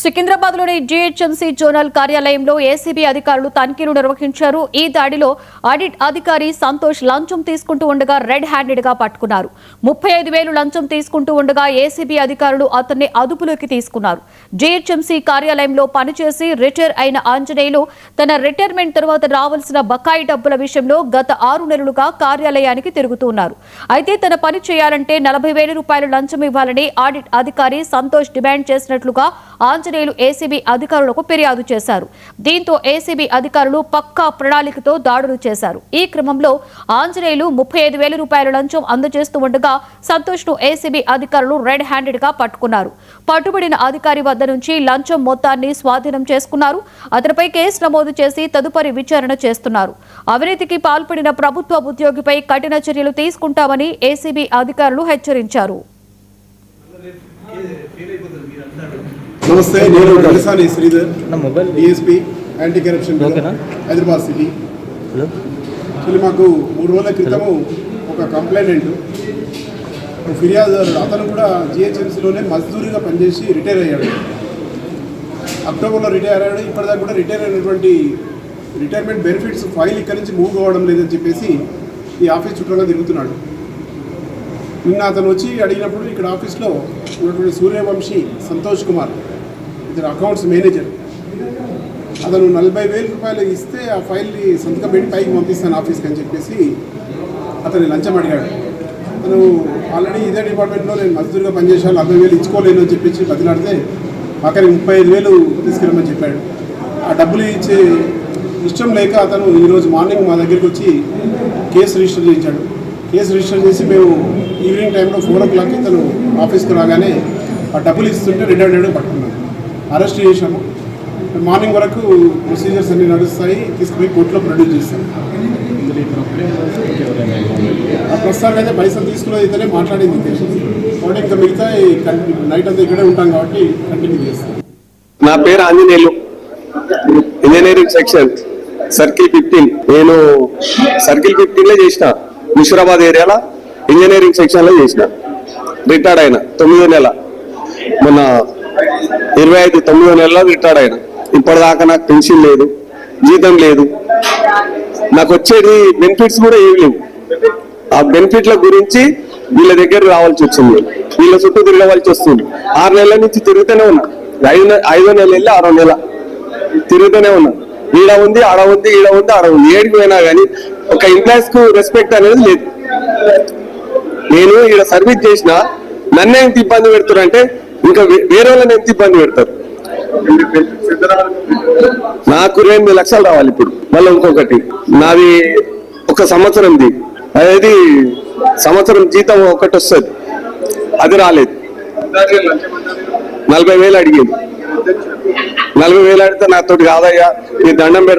సికింద్రాబాద్లోని GHMC zonal కార్యాలయంలో ACB అధికారులు తనిఖీలు నిర్వహించారు. ఈ దాడిలో ఆడిట్ అధికారి సంతోష్ లంచం తీసుకుంటూ ఉండగా రెడ్ హ్యాండెడ్ గా పట్టుకున్నారు. 35,000 లంచం తీసుకుంటూ ఉండగా ఏసీబీ అధికారులు అతన్ని అదుపులోకి తీసుకున్నారు. జీహెచ్ఎంసీ కార్యాలయంలో పనిచేసి రిటైర్ అయిన ఆంజనేయులు తన రిటైర్మెంట్ తర్వాత రావాల్సిన బకాయి డబ్బుల విషయంలో గత 6 నెలలుగా కార్యాలయానికి తిరుగుతున్నారు. అయితే తన పని చేయాలంటే 40,000 రూపాయలు లంచం ఇవ్వాలని ఆడిట్ అధికారి సంతోష్ డిమాండ్ చేసినట్లుగా ఆంజనేయులు ఏసీబీ అధికారులకు ఫిర్యాదు చేశారు. దీంతో ఏసీబీ అధికారులు పక్కా ప్రణాళికతో దాడులు చేశారు. ఈ క్రమంలో ఆంజనేయులు 35,000 రూపాయల లంచం అందజేస్తూ ఉండగా సంతోష్ ను ఏసీబీ అధికారులు రెడ్ హ్యాండెడ్ గా పట్టుకున్నారు. పట్టుబడిన అధికారి వద్ద నుంచి లంచం మొత్తాన్ని స్వాధీనం చేసుకున్నారు. అతనిపై కేసు నమోదు చేసి తదుపరి విచారణ చేస్తున్నారు. అవినీతికి పాల్పడిన ప్రభుత్వ ఉద్యోగిపై కఠిన చర్యలు తీసుకుంటామని ఏసీబీ అధికారులు హెచ్చరించారు. నమస్తే, నేను Galisani Sridhar, DSP anti corruption Hyderabad city. మాకు 3 రోజుల క్రితము ఒక కంప్లైంట్, ఫిర్యాదుదారుడు అతను కూడా జిహెచ్ఎంసీలోనే మజ్దూరిగా పనిచేసి రిటైర్ అయ్యాడు. అక్టోబర్లో రిటైర్ అయ్యాడు. ఇప్పటిదాకా కూడా రిటైర్ అయినటువంటి రిటైర్మెంట్ బెనిఫిట్స్ ఫైల్ ఇక్కడి నుంచి మూవ్ కావడం లేదని చెప్పేసి ఈ ఆఫీస్ చుట్టూగా తిరుగుతున్నాడు. నిన్న అతను వచ్చి అడిగినప్పుడు ఇక్కడ ఆఫీస్లో ఉన్నటువంటి సూర్యవంశీ సంతోష్ కుమార్, ఇతను అకౌంట్స్ మేనేజర్, అతను 40,000 రూపాయలు ఇస్తే ఆ ఫైల్ని సంతకం పెట్టి పైకి పంపిస్తాను ఆఫీస్కి అని చెప్పేసి అతను లంచం అడిగాడు. అతను ఆల్రెడీ ఇదే డిపార్ట్మెంట్లో నేను మజ్దూరిగా పనిచేసాను, 40,000 ఇచ్చుకోలేను అని చెప్పేసి బదిలాడితే అక్కడి 35,000 తీసుకురమ్మని చెప్పాడు. ఆ డబ్బులు ఇచ్చే ఇష్టం లేక అతను ఈరోజు మార్నింగ్ మా దగ్గరికి వచ్చి కేసు రిజిస్టర్ చేయించాడు. కేసు రిజిస్టర్ చేసి మేము ఈవినింగ్ టైంలో 4 o'clock తను ఆఫీస్కి రాగానే ఆ డబ్బులు ఇస్తుంటే రెడ్ హ్యాండెడ్గా పట్టుకున్నాను. అరెస్ట్ చేశాము. మార్నింగ్ వరకు ప్రొసీజర్స్ అన్నీ నడుస్తాయి, తీసుకుపోయి కోర్టులో ప్రొడ్యూస్ చేస్తాం. ఆ ప్రస్తుతానికి అయితే పైసలు తీసుకున్నది ఇతనే మాట్లాడింది కాబట్టి ఇంకా మిగతా నైట్ అంతా ఇక్కడే ఉంటాం కాబట్టి కంటిన్యూ చేస్తాం. నా పేరు ఆంజనేయులు, ఇంజనీరింగ్ సెక్షన్ సర్కిల్ 15. నేను సర్కిల్ 15లో చేసిన, ముషిరాబాద్ ఏరియాలో ఇంజనీరింగ్ సెక్షన్ లో చేసిన. రిటైర్డ్ అయిన 9వ నెల, మొన్న 9వ నెలలో రిటైర్డ్ అయిన. ఇప్పటిదాకా నాకు పెన్షన్ లేదు, జీతం లేదు, నాకు వచ్చేది బెనిఫిట్స్ కూడా ఏమి లేవు. ఆ బెనిఫిట్ల గురించి వీళ్ళ దగ్గర రావాల్సి వచ్చింది, వీళ్ళ చుట్టూ తిరగవలసి వస్తుంది. 6 నెలల నుంచి తిరుగుతూనే ఉన్నా. 5వ నెల వెళ్ళి 6వ నెల తిరుగుతూనే ఉన్నా. ఈడ ఉంది, ఆడ ఉంది, ఈడ ఉంది, ఆడ ఉంది. ఏడికి పోయినా కానీ ఒక ఎంప్లాయీస్ కు రెస్పెక్ట్ అనేది లేదు. నేను ఈడ సర్వీస్ చేసిన నన్ను ఎంత ఇబ్బంది పెడతారంటే ఇంకా వేరే వాళ్ళని ఎంత ఇబ్బంది పెడతారు. నాకు 2 లక్షలు రావాలి ఇప్పుడు. మళ్ళీ ఇంకొకటి నాది 1 సంవత్సరంది, అదేది సంవత్సరం జీతం ఒకటి వస్తుంది, అది రాలేదు. 40,000 అడిగింది. 40,000 అడిగితే నాతోటి కాదయ్యా, నీ దండం పెడతా